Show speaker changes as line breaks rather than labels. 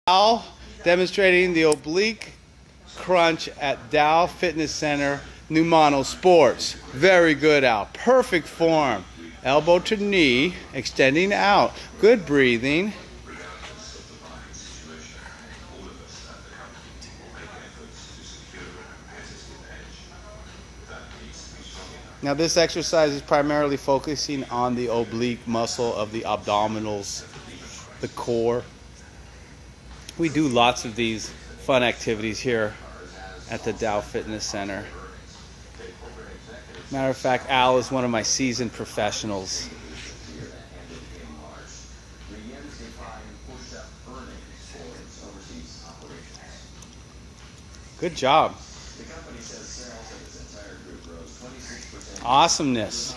Al demonstrating the oblique crunch at Dow Fitness Center, Numano Sports. Very good, Al. Perfect form. Elbow to knee, extending out. Good breathing. Now this exercise is primarily focusing on the oblique muscle of the abdominals, the core. We do lots of these fun activities here at the Dow Fitness Center. Matter of fact, Al is one of my seasoned professionals. Good job. Awesomeness.